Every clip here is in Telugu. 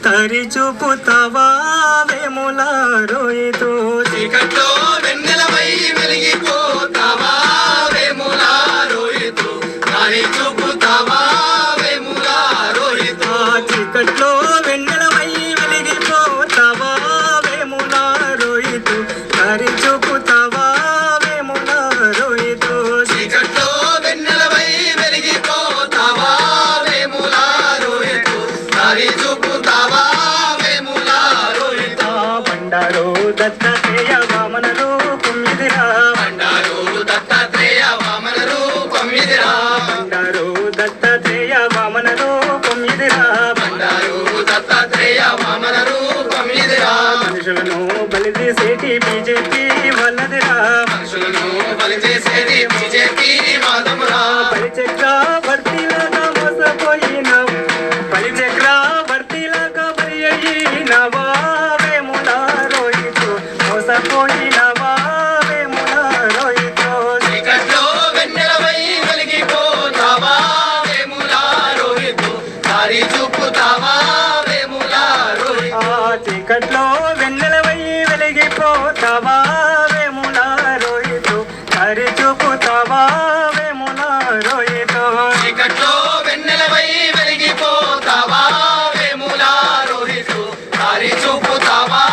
తరి చూపుతావా వేముల రోయితో చీకట్లో వెన్నెలవై వెలిగిపోతావా వేముల రోయితో తరి చూపుతావా వేముల రోయితో చీకట్లో వెన్నెలవై వెలిగిపోతావా వేముల రోయితో తరి చూపుతావా వేముల రోయితో చీకట్లో వెన్నెలవై వెలిగిపోతావా వేముల రోయితో తరి చూపుతావా వేముల రోయితో బండారు దత్తాత్రేయ వామన రూపం ఇదిరా బండారు దత్తాత్రేయ వామన రూపం ఇదిరా బండారు దత్తాత్రేయ వామన రూపం ఇదిరా బండారు దత్తాత్రేయ వామన రూపం ఇదిరా మనుషులను బలి చేసేటి బీజేపీ వాళ్ళదిరా మనుషులను బలి చేసేది బీజేపీ వాదమురా బలి చక్రవర్తిలాగా మోసపోయినావు బలి చక్రవర్తిలాగా బలి అయినావా వేముల రోయితో మోసపోయినావా వేముల రోయితో చీకట్లో వెన్నెలవై వెలిగిపోతావా వేముల రోహితు దారి చూపుతావా వేముల రోహితు చీకట్లో వెన్నెలవై వెలిగిపోతావా వేముల రోయితో దారి చూపుతావా వేముల రోయితో చీకట్లో వెన్నెలవై వెలిగిపోతావా వేముల రోహితు దారి చూపుతావా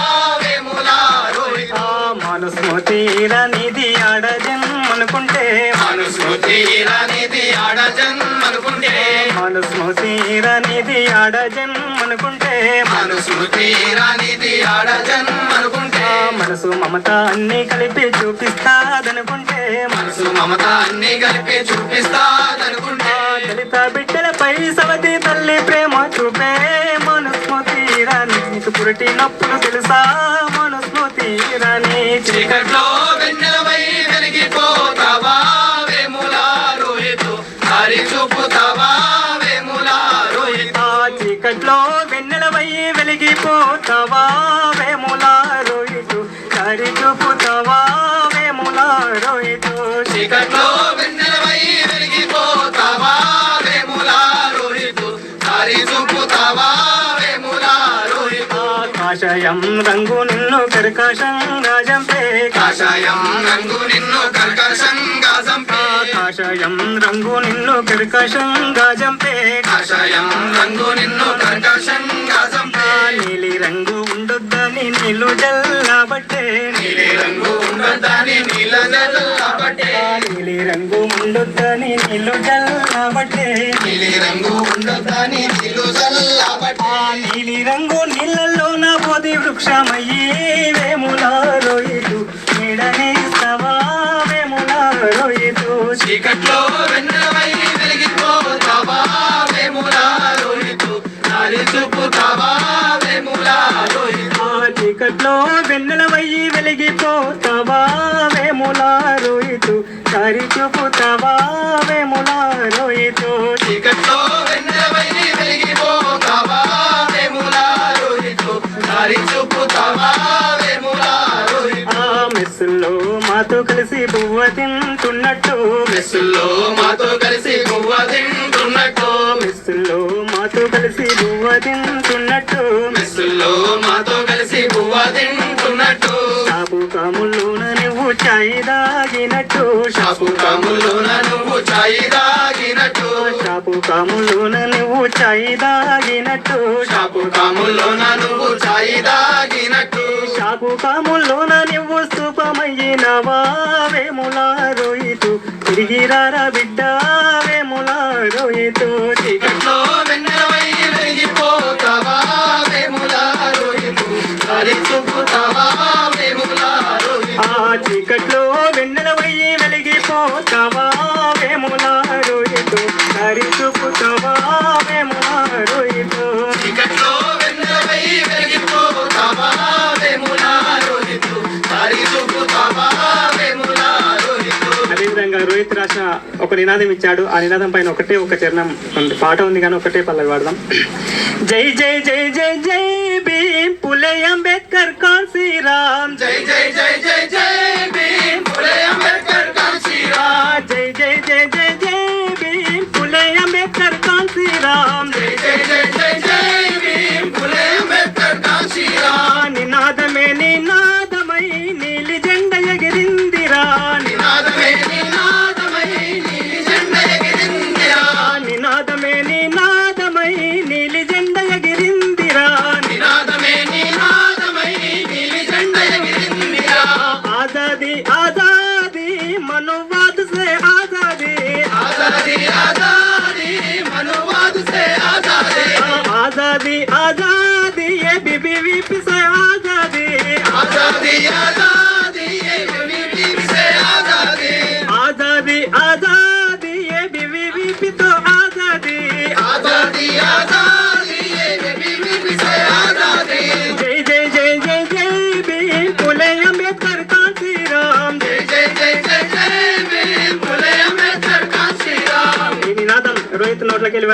వేముల రోహితు మనుస్మృతి నిధి ఆడజన్మనుకుంటే మనుస్మృతి రానిది ఆడజన్మనుకుంటే మనుస్మృతి నిధి ఆడజన్మనుకుంటే మనుస్మృతి రానిది ఆడజన్మనుకుంటే మనసు మమత అన్ని కలిపి చూపిస్తాదనుకుంటే మనసు మమత అన్ని కలిపి చూపిస్తాదనుకుంటే దళిత బిడ్డలపై సవతి తల్లి ప్రేమ చూపే మనుస్మృతి రాణి నీకు పురిటినప్పుడు తెలుసా మనుస్మృతి రాణి చీకట్లో వెన్నెలవై వెలిగిపోతావా వేముల రోహితు దారి చూపుతావా వేముల రోహితు చీకట్లో వెన్నెలవై వెలిగిపోతావా వేముల రోయితు దారి చూపుతావా వేముల రోయితు చీకట్లో వెన్నెలవై వెలిగిపోతావా వేముల రోహితు దారి చూపుతావా వేముల రోహితు కాషాయం రంగు నిన్ను కర్కశంగా చంపే కాషాయం రంగు నిన్ను కర్కశంగా చంపే కాషాయం రంగు నిన్ను కర్కశంగా చంపే కాషాయం రంగు నిన్ను కర్కశంగా చంపే నీలి రంగు ఉండొద్దని నీళ్ళు జల్లబట్టే నీలి రంగు ఉండదని నీల జల్లబట్టే నీలి రంగు ఉండొద్దని నీళ్ళు జల్లబట్టే నీలి రంగు ఉండదని నీలు జల్లబట్టే నీలి రంగు నీళ్ళల్లో నా బోధి వృక్షమయ్యి వేముల రోయితు నీడనిస్తావా వేముల రోయితు చీకట్లో వెన్నెలవై వెలిగిపోతావా వేముల రోహితు దారి చూపుతావా వేముల రోహితు చీకట్లో వెన్నెలవయ్యి వెలిగిపోతావా వేముల రోయితు దారి చూపుతావా వేముల రోయితు చీకట్లో వెన్నెలవై వెలిగిపోతావా వేముల రోహితు దారి చూపుతావా వేముల రోహితు మెస్సుల్లో మాతో కలిసి పువ్వ తింటున్నట్టు మెస్సుల్లో మాతో కలిసి పువ్వ తింటున్నట్టు మెస్సుల్లో మాతో కలిసి పువ్వ తింటున్నట్టు మెస్సుల్లో మాతో కలిసి పువ్వ తింటున్నట్టు షాపు కాముల్లోన నువ్వు చాయ్ దాగినట్టు షాపు కాముల్లోన నువ్వు చాయి దాగినట్టు షాపు కాముల్లోన నువ్వు చాయ్ దాగినట్టు షాపు కాముల్లోన నువ్వు చాయి దాగినట్టు షాపు కాముల్లోన నువ్వు స్తూపమయ్యినవా వేముల రోయితు తిరిగి రారా బిడ్డ వేముల రోయితు చీకట్లో వెన్నెలవై వెలిగిపోతావా వేముల రోహితు దారి చూపుతావా వేముల రోహితు చీకట్లో వెన్నెలవయ్యి వెలిగిపోతావా వేముల రోయితు దారి చూపుతావా వేముల రోయితు చీకట్లో వెన్నెలవై వెలిగిపోతావా వేముల రోహితు దారి చూపుతావా వేముల రోహితు అదేవిధంగా రోహిత్ రాసిన ఒక నినాదం ఇచ్చాడు. ఆ నినాదం పైన ఒకటే ఒక చరణం పాట ఉంది కానీ ఒకటే పల్లవి వాడదాం. జై జై జై జై జై భీమ్ పులే అంబేద్కర్ కాశీరామ్ జై జై జై జై జై భీమ్ పులే అంబేద్కర్ కాశీరామ్ జై జై జై జై జై భీమ్ పులే అంబేద్కర్ కాశీరామ్ జై జై జై జై జై భీమ్ పులే आजादी आजादी ये बीबी से आजादी आजादी आजादी ये बीबी से आजादी आजादी आजादी ये बीबी तो आजादी आजादी आजादी ये बीबी से आजादी जय जय जय जय जय भीम फुले अंबेडकर कांशीराम जय जय जय जय जय भीम फुले अंबेडकर कांशीराम ఈ నినాదం రోహిత్ నోట్లోకి వెళ్ళి